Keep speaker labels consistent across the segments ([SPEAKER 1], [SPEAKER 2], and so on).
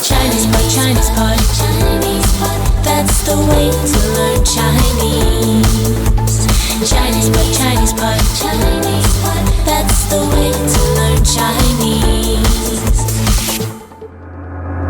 [SPEAKER 1] Chinese pot, Chinese pot, Chinese pot. That's the way to learn Chinese. Chinese pot, Chinese pot, Chinese pot. That's the way to learn Chinese.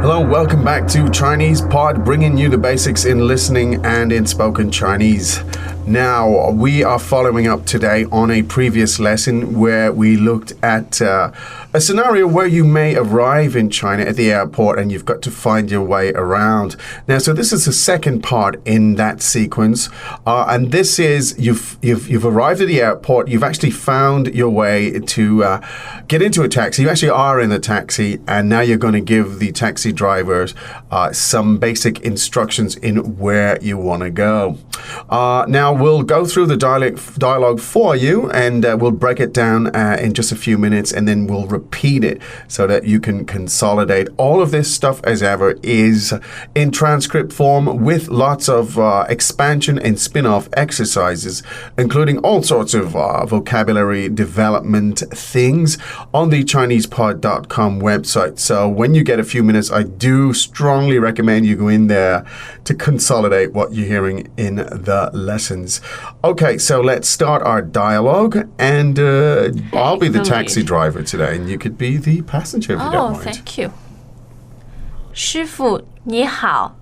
[SPEAKER 2] Hello, welcome back to Chinese Pod, bringing you the basics in listening and in spoken Chinese. Now, we are following up today on a previous lesson where we looked at a scenario where you may arrive in China at the airport and you've got to find your way around. Now, so this is the second part in that sequence, and this is you've arrived at the airport, you've actually found your way to get into a taxi. You actually are in the taxi, and now you're going to give the taxi drivers some basic instructions in where you want to go. Now, we'll go through the dialogue for you, and we'll break it down in just a few minutes, and then we'll repeat it so that you can consolidate. All of this stuff, as ever, is in transcript form with lots of expansion and spin-off exercises, including all sorts of vocabulary development things on the ChinesePod.com website. So when you get a few minutes, I do strongly recommend you go in there to consolidate what you're hearing in the lessons. Okay, so let's start our dialogue, and I'll be the taxi driver today, and you could be the passenger if you don't mind.
[SPEAKER 3] Oh, thank you. 师傅你好，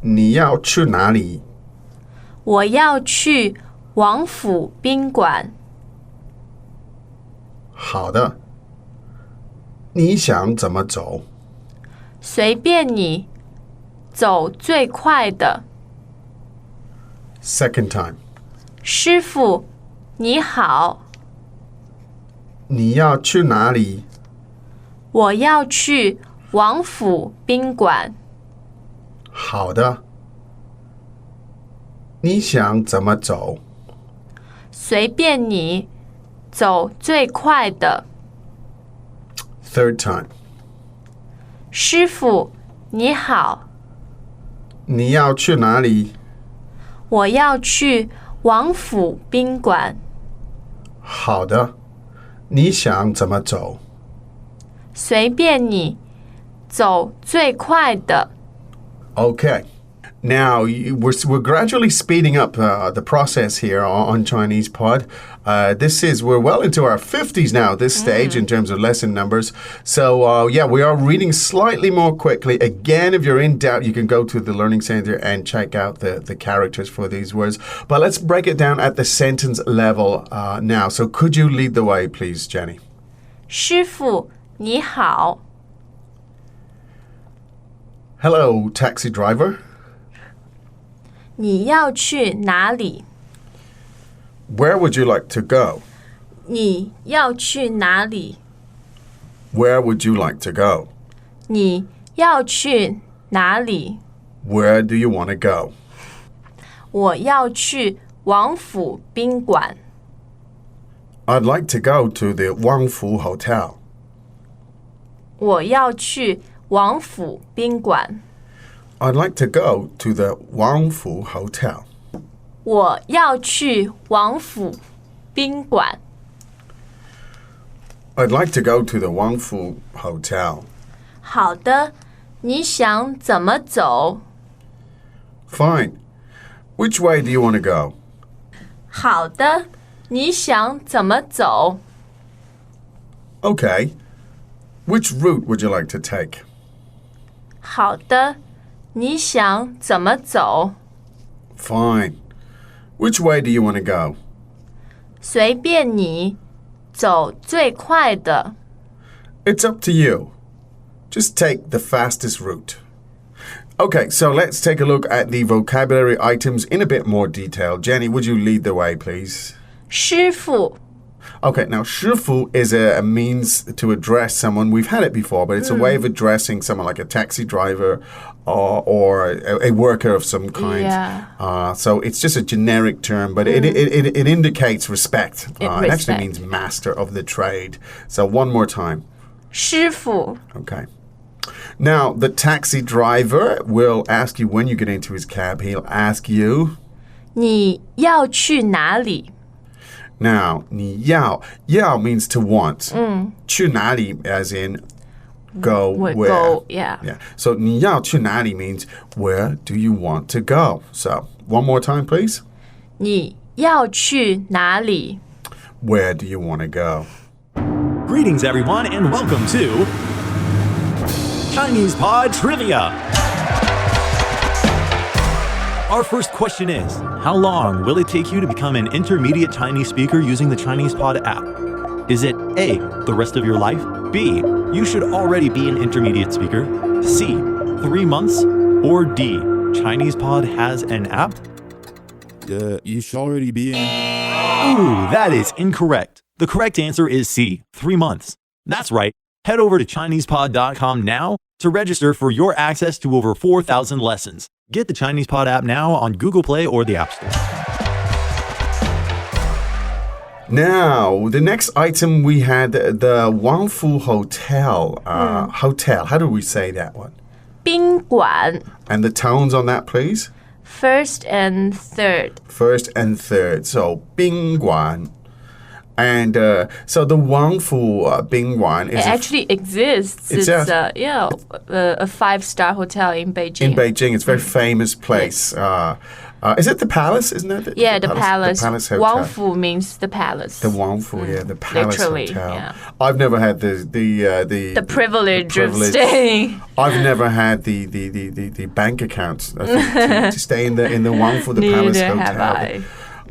[SPEAKER 2] 你要去哪里？
[SPEAKER 3] 我要去王府宾馆。
[SPEAKER 2] 好的，你想怎么走？
[SPEAKER 3] 随便你，走最快的。
[SPEAKER 2] Second time.
[SPEAKER 3] 师傅你好，
[SPEAKER 2] 你要去哪里？
[SPEAKER 3] 我要去王府宾馆。
[SPEAKER 2] 好的，你想怎么走？
[SPEAKER 3] 随便你，走最快的。
[SPEAKER 2] Third time.
[SPEAKER 3] 师傅你好，
[SPEAKER 2] 你要去哪里？
[SPEAKER 3] 我要去王府宾馆。
[SPEAKER 2] 好的，你想怎么走？
[SPEAKER 3] 随便你，走最快的。
[SPEAKER 2] Okay. Now, we're gradually speeding up the process here on Chinese Pod. We're well into our 50s now, this stage, in terms of lesson numbers. So, we are reading slightly more quickly. Again, if you're in doubt, you can go to the Learning Center and check out the characters for these words. But let's break it down at the sentence level now. So, could you lead the way, please, Jenny?
[SPEAKER 3] 师傅你好，
[SPEAKER 2] Hello, taxi driver.
[SPEAKER 3] 你要去哪里？
[SPEAKER 2] Where would you like to go?
[SPEAKER 3] 你要去哪里？
[SPEAKER 2] Where would you like to go?
[SPEAKER 3] 你要去哪里？
[SPEAKER 2] Where do you want to go?
[SPEAKER 3] 我要去王府宾馆。
[SPEAKER 2] I'd like to go to the Wangfu Hotel.
[SPEAKER 3] 我要去王府宾馆。
[SPEAKER 2] I'd like to go to the Wangfu Hotel.
[SPEAKER 3] 我要去王府宾馆。
[SPEAKER 2] I'd like to go to the Wangfu Hotel.
[SPEAKER 3] 好的，你想怎么走？
[SPEAKER 2] Fine. Which way do you want to go?
[SPEAKER 3] 好的，你想怎么走？
[SPEAKER 2] Okay. Which route would you like to take?
[SPEAKER 3] 好的，你想怎么走？
[SPEAKER 2] Fine. Which way do you want to go?
[SPEAKER 3] 随便你，走最快的。
[SPEAKER 2] It's up to you. Just take the fastest route. Okay, so let's take a look at the vocabulary items in a bit more detail. Jenny, would you lead the way, please?
[SPEAKER 3] 师傅，
[SPEAKER 2] Okay, now 师傅 is a means to address someone. We've had it before, but it's a way of addressing someone like a taxi driver or a worker of some kind.
[SPEAKER 3] Yeah.
[SPEAKER 2] So it's just a generic term, but it indicates respect. It
[SPEAKER 3] respect.
[SPEAKER 2] actually means master of the trade. So one more time.
[SPEAKER 3] 师傅，
[SPEAKER 2] Okay. Now, the taxi driver will ask you when you get into his cab, he'll ask you,
[SPEAKER 3] 你要去哪里？
[SPEAKER 2] Now, 你要 means to want. 去哪里 as in go where.
[SPEAKER 3] Go, yeah.
[SPEAKER 2] Yeah. So 你要去哪里 means where do you want to go? So one more time, please.
[SPEAKER 3] 你要去哪里?
[SPEAKER 2] Where do you want to go?
[SPEAKER 4] Greetings, everyone, and welcome to Chinese Pod Trivia. Our first question is, how long will it take you to become an intermediate Chinese speaker using the Chinese Pod app? Is it A, the rest of your life? B, you should already be an intermediate speaker? C, 3 months? Or D, Chinese Pod has an app?
[SPEAKER 5] You should already be in.
[SPEAKER 4] Ooh, that is incorrect. The correct answer is C, 3 months. That's right. Head over to ChinesePod.com now to register for your access to over 4,000 lessons. Get the Chinese Pod app now on Google Play or the App Store.
[SPEAKER 2] Now, the next item we had the Wangfu Hotel. Hotel. How do we say that one?
[SPEAKER 3] 宾馆
[SPEAKER 2] And the tones on that, please.
[SPEAKER 3] First and third.
[SPEAKER 2] First and third. So 宾馆. And so the Wangfu Bingguan is
[SPEAKER 3] It actually exists. It's a 5-star hotel in Beijing.
[SPEAKER 2] in Beijing. It's a very famous place. Is it the palace? Isn't it?
[SPEAKER 3] The palace.
[SPEAKER 2] The palace hotel.
[SPEAKER 3] Wangfu means the palace.
[SPEAKER 2] The Wangfu, the palace
[SPEAKER 3] Literally,
[SPEAKER 2] hotel.
[SPEAKER 3] yeah.
[SPEAKER 2] I've never had the
[SPEAKER 3] privilege of staying.
[SPEAKER 2] I've never had the bank account I think, to stay in the Wangfu, the palace
[SPEAKER 3] Neither
[SPEAKER 2] hotel.
[SPEAKER 3] have I.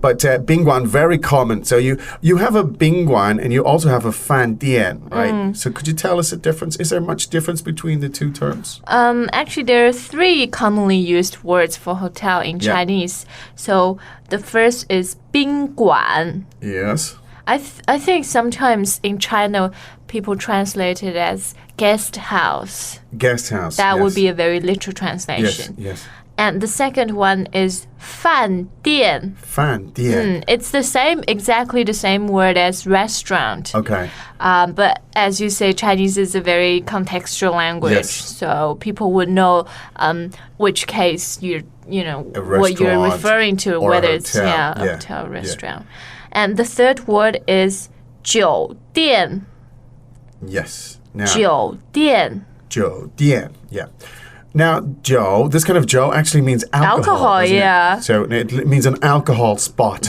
[SPEAKER 2] But Bingguan, very common. So you have a Bingguan and you also have a Fan Dian, right? So could you tell us the difference? Is there much difference between the two terms?
[SPEAKER 3] Actually, there are 3 commonly used words for hotel in Chinese. So the first is 宾馆.
[SPEAKER 2] Yes.
[SPEAKER 3] I think sometimes in China, people translate it as guest house.
[SPEAKER 2] Guest house.
[SPEAKER 3] That
[SPEAKER 2] yes.
[SPEAKER 3] would be a very literal translation.
[SPEAKER 2] Yes.
[SPEAKER 3] And the second one is 饭店.
[SPEAKER 2] Fan Dian.
[SPEAKER 3] It's exactly the same word as restaurant.
[SPEAKER 2] Okay.
[SPEAKER 3] But as you say, Chinese is a very contextual language,
[SPEAKER 2] Yes.
[SPEAKER 3] so people would know which case what you're
[SPEAKER 2] restaurant
[SPEAKER 3] referring to,
[SPEAKER 2] or a
[SPEAKER 3] whether it's
[SPEAKER 2] hotel.
[SPEAKER 3] a
[SPEAKER 2] Yeah.
[SPEAKER 3] hotel, restaurant. And the third word is 酒店.
[SPEAKER 2] Yes. Now,
[SPEAKER 3] 酒店.
[SPEAKER 2] 酒店. Yeah. Now, Joe, this kind of Joe actually means alcohol. doesn't it?
[SPEAKER 3] Yeah.
[SPEAKER 2] So it means an alcohol spot.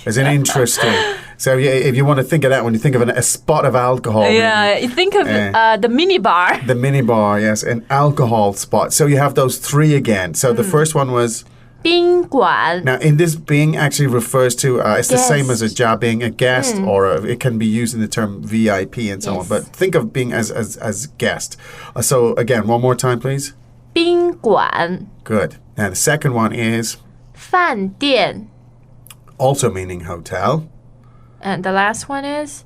[SPEAKER 2] Is it interesting? So if you want to think of that, when you think of a spot of alcohol.
[SPEAKER 3] Yeah, you think of the minibar.
[SPEAKER 2] The minibar, yes, an alcohol spot. So you have those 3 again. So the first one was.
[SPEAKER 3] 宾馆.
[SPEAKER 2] Now, in this Bing actually refers to, it's the same as a jia being a guest, or it can be used in the term VIP and so on. But think of Bing as guest. So again, one more time, please.
[SPEAKER 3] 宾馆.
[SPEAKER 2] Good. Now, the second one is
[SPEAKER 3] 饭店.
[SPEAKER 2] also meaning hotel.
[SPEAKER 3] And the last one is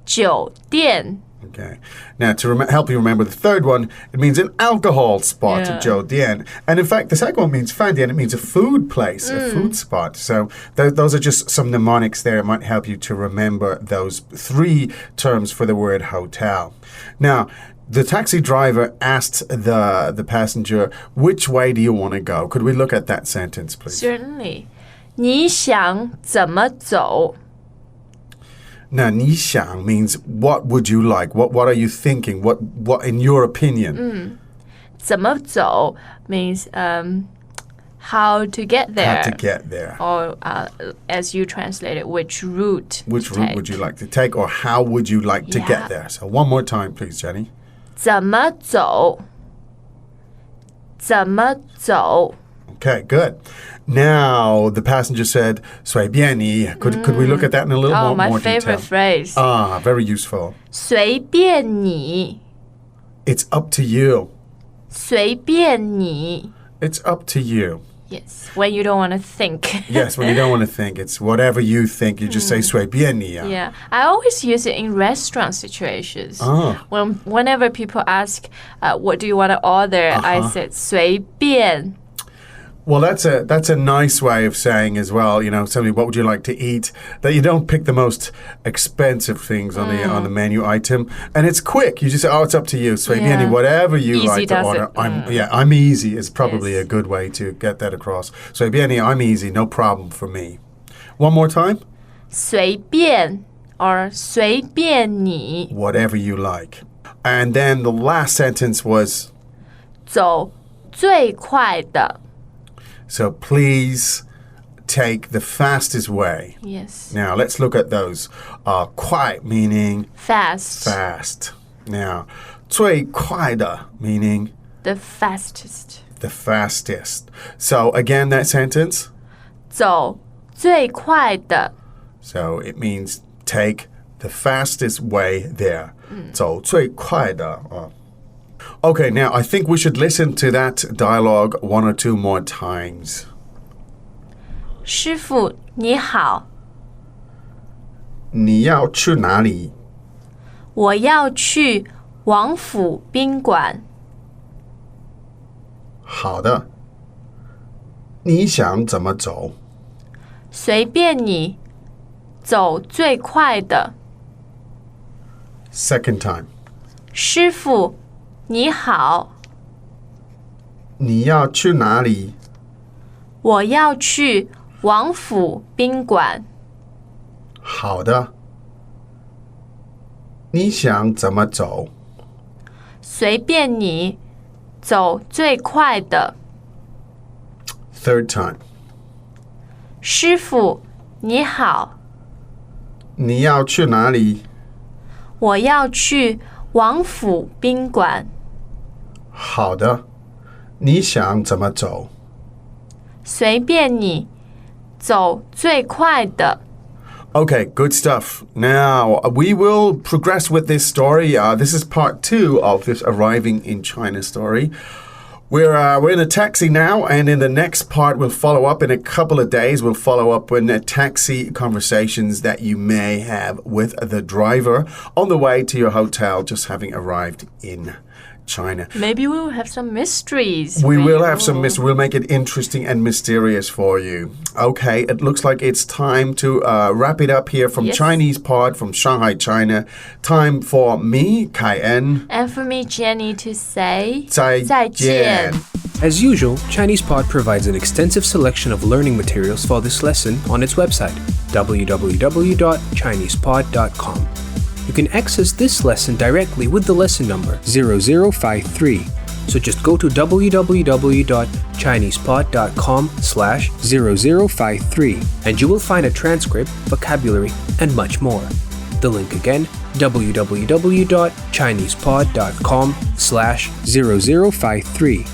[SPEAKER 3] 酒店.
[SPEAKER 2] Okay. Now, to help you remember the third one, it means an alcohol spot,
[SPEAKER 3] Yeah.
[SPEAKER 2] 酒店. And in fact, the second one means 饭店. It means a food place, a food spot. So those are just some mnemonics there. It might help you to remember those 3 terms for the word hotel. Now, the taxi driver asked the passenger, which way do you want to go? Could we look at that sentence, please?
[SPEAKER 3] Certainly. 你想怎么走?
[SPEAKER 2] Now, 你想 means what would you like? What are you thinking? What in your opinion?
[SPEAKER 3] 怎么走 means how to get there.
[SPEAKER 2] How to get there.
[SPEAKER 3] Or as you translate it, which route
[SPEAKER 2] Which
[SPEAKER 3] to
[SPEAKER 2] route
[SPEAKER 3] take.
[SPEAKER 2] would you like to take, or how would you like to
[SPEAKER 3] Yeah.
[SPEAKER 2] get there? So one more time, please, Jenny.
[SPEAKER 3] 怎么走? 怎么走?
[SPEAKER 2] Okay, good. Now, the passenger said, 随便你. Could we look at that in a little
[SPEAKER 3] Oh,
[SPEAKER 2] more,
[SPEAKER 3] my
[SPEAKER 2] more
[SPEAKER 3] favorite
[SPEAKER 2] detail?
[SPEAKER 3] phrase.
[SPEAKER 2] Very useful.
[SPEAKER 3] 随便你.
[SPEAKER 2] It's up to you.
[SPEAKER 3] 随便你.
[SPEAKER 2] It's up to you.
[SPEAKER 3] Yes, when you don't want to think.
[SPEAKER 2] Yes, when you don't want to think, it's whatever you think. You just say 随便你.
[SPEAKER 3] Yeah, I always use it in restaurant situations. Whenever people ask, what do you want to order, I said 随便.
[SPEAKER 2] Well, that's a nice way of saying as well, somebody, what would you like to eat? That you don't pick the most expensive things on the menu item, and it's quick. You just say, oh, it's up to you. So whatever you
[SPEAKER 3] Easy
[SPEAKER 2] like to
[SPEAKER 3] does
[SPEAKER 2] order.
[SPEAKER 3] it.
[SPEAKER 2] I'm easy is probably
[SPEAKER 3] Yes.
[SPEAKER 2] a good way to get that across. So I'm easy, no problem for me. One more time.
[SPEAKER 3] 随便 or 随便你.
[SPEAKER 2] Whatever you like. And then the last sentence was,
[SPEAKER 3] 走最快的
[SPEAKER 2] so please take the fastest way.
[SPEAKER 3] Yes.
[SPEAKER 2] Now, let's look at those. 快 meaning
[SPEAKER 3] Fast.
[SPEAKER 2] fast. Now, 最快的 meaning
[SPEAKER 3] The fastest.
[SPEAKER 2] the fastest. So, again, that sentence.
[SPEAKER 3] 走最快的
[SPEAKER 2] So, it means take the fastest way there. 走最快的 Okay, now I think we should listen to that dialogue one or two more times.
[SPEAKER 3] 师傅你好，
[SPEAKER 2] 你要去哪里？
[SPEAKER 3] 我要去王府宾馆。
[SPEAKER 2] 好的。你想怎么走？
[SPEAKER 3] 随便你，走最快的。
[SPEAKER 2] Second time.
[SPEAKER 3] 师傅你好，
[SPEAKER 2] 你要去哪里？
[SPEAKER 3] 我要去王府宾馆。
[SPEAKER 2] 好的。你想怎么走？
[SPEAKER 3] 随便你，走最快的。
[SPEAKER 2] Third time.
[SPEAKER 3] 师傅你好，
[SPEAKER 2] 你要去哪里？
[SPEAKER 3] 我要去王府宾馆。
[SPEAKER 2] 好的。你想怎么走？
[SPEAKER 3] 随便你，走最快的。
[SPEAKER 2] Okay, good stuff. Now, we will progress with this story. This is part 2 of this arriving in China story. We're in a taxi now, and in the next part, we'll follow up in a couple of days. We'll follow up in taxi conversations that you may have with the driver on the way to your hotel, just having arrived in China.
[SPEAKER 3] Maybe we will have some mysteries.
[SPEAKER 2] We
[SPEAKER 3] for
[SPEAKER 2] will
[SPEAKER 3] you.
[SPEAKER 2] have some mystery. We'll make it interesting and mysterious for you. Okay, it looks like it's time to wrap it up here from
[SPEAKER 3] Yes.
[SPEAKER 2] Chinese Pod from Shanghai, China. Time for me, Kai En.
[SPEAKER 3] And for me, Jenny, to say
[SPEAKER 2] 再见.
[SPEAKER 6] As usual, ChinesePod provides an extensive selection of learning materials for this lesson on its website, www.chinesepod.com. You can access this lesson directly with the lesson number 0053. So just go to www.chinesepod.com/0053 and you will find a transcript, vocabulary, and much more. The link again, www.chinesepod.com/0053.